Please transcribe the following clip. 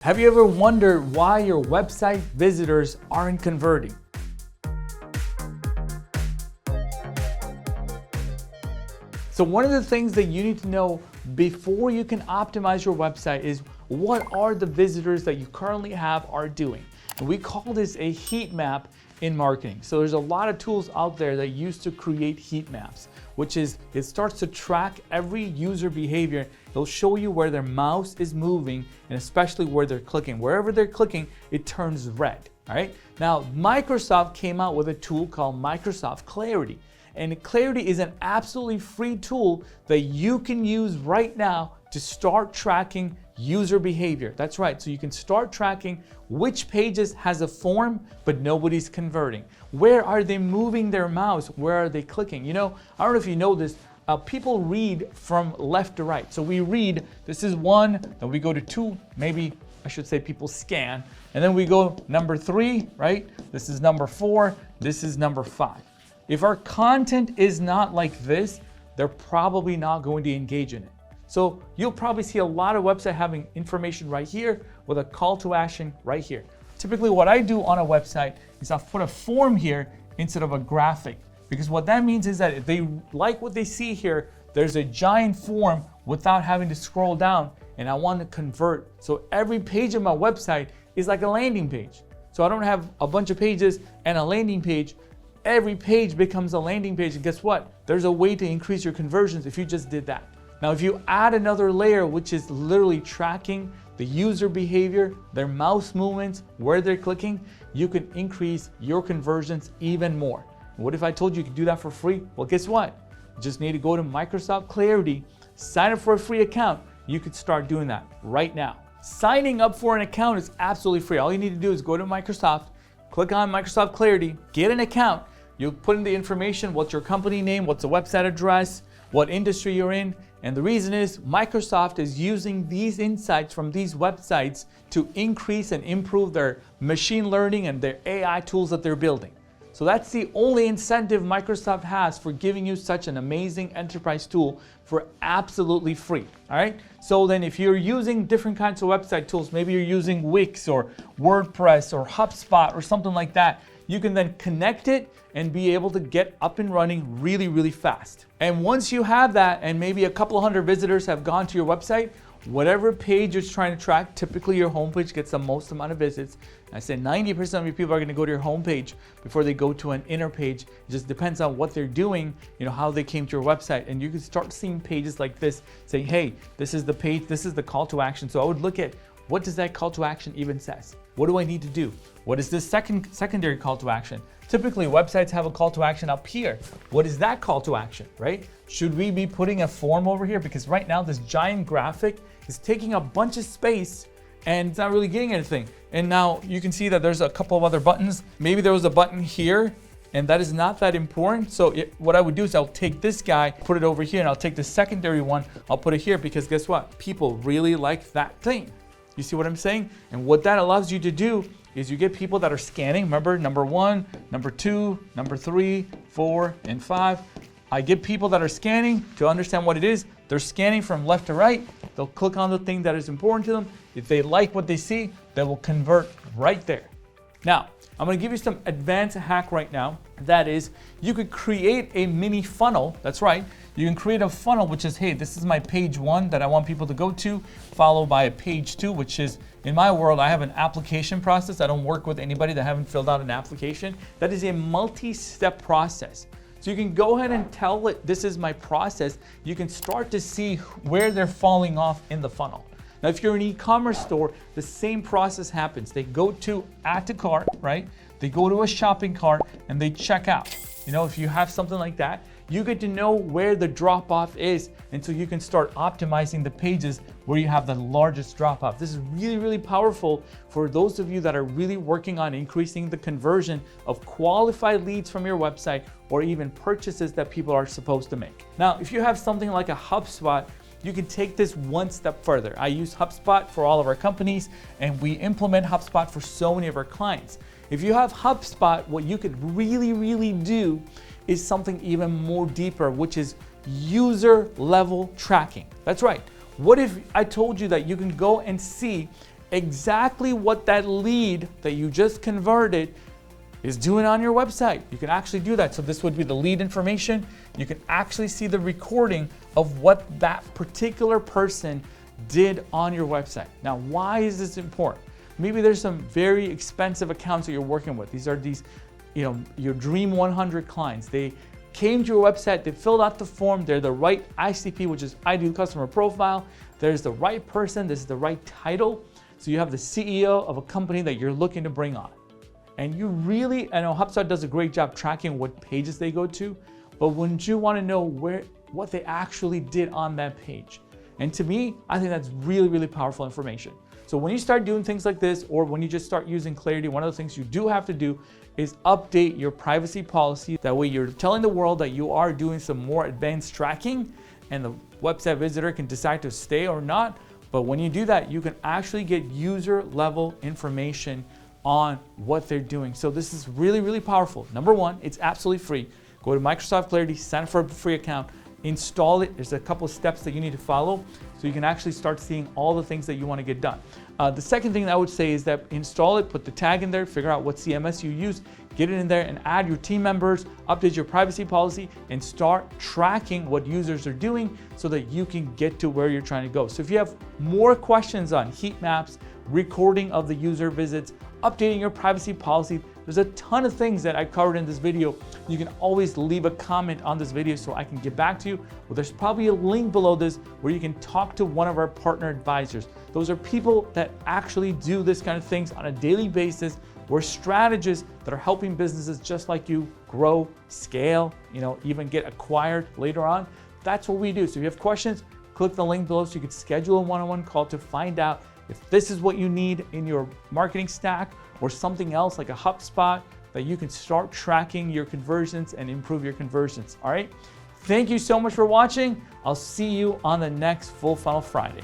Have you ever wondered why your website visitors aren't converting? So one of the things that you need to know before you can optimize your website is what are the visitors that you currently have are doing. And we call this a heat map in marketing. So there's a lot of tools out there that used to create heat maps, which is it starts to track every user behavior. It'll show you where their mouse is moving and especially where they're clicking. Wherever they're clicking, it turns red. All right. Now, Microsoft came out with a tool called Microsoft Clarity. And Clarity is an absolutely free tool that you can use right now to start tracking user behavior. That's right. So you can start tracking which pages has a form, but nobody's converting. Where are they moving their mouse? Where are they clicking? You know, I don't know if you know this, people read from left to right. So we read, this is 1, then we go to 2, maybe I should say people scan, and then we go number 3, right? This is number 4, this is number 5. If our content is not like this, they're probably not going to engage in it. So you'll probably see a lot of websites having information right here with a call to action right here. Typically what I do on a website is I'll put a form here instead of a graphic, because what that means is that if they like what they see here, there's a giant form without having to scroll down, and I want to convert. So every page of my website is like a landing page. So I don't have a bunch of pages and a landing page. Every page becomes a landing page, and guess what? There's a way to increase your conversions if you just did that. Now, if you add another layer, which is literally tracking the user behavior, their mouse movements, where they're clicking, you can increase your conversions even more. What if I told you could do that for free? Well, guess what? You just need to go to Microsoft Clarity, sign up for a free account. You could start doing that right now. Signing up for an account is absolutely free. All you need to do is go to Microsoft, click on Microsoft Clarity, get an account. You'll put in the information, what's your company name, what's the website address, what industry you're in. And the reason is Microsoft is using these insights from these websites to increase and improve their machine learning and their AI tools that they're building. So that's the only incentive Microsoft has for giving you such an amazing enterprise tool for absolutely free. All right. So then if you're using different kinds of website tools, maybe you're using Wix or WordPress or HubSpot or something like that, you can then connect it and be able to get up and running really, really fast. And once you have that, and maybe a couple hundred visitors have gone to your website, whatever page you're trying to track, typically your homepage gets the most amount of visits. I say 90% of your people are going to go to your homepage before they go to an inner page. It just depends on what they're doing, you know, how they came to your website. And you can start seeing pages like this saying, hey, this is the page, this is the call to action. So I would look at what does that call to action even says? What do I need to do? What is this secondary call to action? Typically, websites have a call to action up here. What is that call to action, right? Should we be putting a form over here? Because right now, this giant graphic is taking a bunch of space and it's not really getting anything. And now you can see that there's a couple of other buttons. Maybe there was a button here and that is not that important. So what I would do is I'll take this guy, put it over here, and I'll take the secondary one, I'll put it here, because guess what? People really like that thing. You see what I'm saying? And what that allows you to do is you get people that are scanning. Remember, number 1, number 2, number 3, 4, and 5. I get people that are scanning to understand what it is. They're scanning from left to right. They'll click on the thing that is important to them. If they like what they see, they will convert right there. Now, I'm going to give you some advanced hack right now. That is, you could create a mini funnel. That's right. You can create a funnel, which is, hey, this is my page 1 that I want people to go to, followed by a page 2, which is, in my world, I have an application process. I don't work with anybody that haven't filled out an application. That is a multi-step process. So you can go ahead and tell it, this is my process. You can start to see where they're falling off in the funnel. Now, if you're an e-commerce store, the same process happens. They go to add to cart, right? They go to a shopping cart and they check out. You know, if you have something like that, you get to know where the drop off is, and so you can start optimizing the pages where you have the largest drop off. This is really, really powerful for those of you that are really working on increasing the conversion of qualified leads from your website or even purchases that people are supposed to make. Now, if you have something like a HubSpot, you can take this one step further. I use HubSpot for all of our companies, and we implement HubSpot for so many of our clients. If you have HubSpot, what you could really, really do is something even more deeper, which is user level tracking. That's right. What if I told you that you can go and see exactly what that lead that you just converted is doing on your website. You can actually do that. So this would be the lead information. You can actually see the recording of what that particular person did on your website. Now, why is this important? Maybe there's some very expensive accounts that you're working with. These are your dream 100 clients. They came to your website, they filled out the form, they're the right ICP, which is Ideal Customer Profile. There's the right person, this is the right title. So you have the CEO of a company that you're looking to bring on. And you really, I know HubSpot does a great job tracking what pages they go to, but wouldn't you want to know what they actually did on that page? And to me, I think that's really, really powerful information. So when you start doing things like this, or when you just start using Clarity, one of the things you do have to do is update your privacy policy. That way you're telling the world that you are doing some more advanced tracking, and the website visitor can decide to stay or not. But when you do that, you can actually get user level information on what they're doing. So this is really, really powerful. Number one, it's absolutely free. Go to Microsoft Clarity, sign up for a free account, install it. There's a couple of steps that you need to follow so you can actually start seeing all the things that you want to get done. The second thing that I would say is that install it, put the tag in there, figure out what CMS you use, get it in there and add your team members, update your privacy policy, and start tracking what users are doing so that you can get to where you're trying to go. So if you have more questions on heat maps, recording of the user visits, updating your privacy policy, there's a ton of things that I covered in this video. You can always leave a comment on this video so I can get back to you. Well, there's probably a link below this where you can talk to one of our partner advisors. Those are people that actually do this kind of things on a daily basis. We're strategists that are helping businesses just like you grow, scale, even get acquired later on. That's what we do. So if you have questions, click the link below so you can schedule a one-on-one call to find out if this is what you need in your marketing stack or something else like a HubSpot that you can start tracking your conversions and improve your conversions. All right. Thank you so much for watching. I'll see you on the next Full Funnel Friday.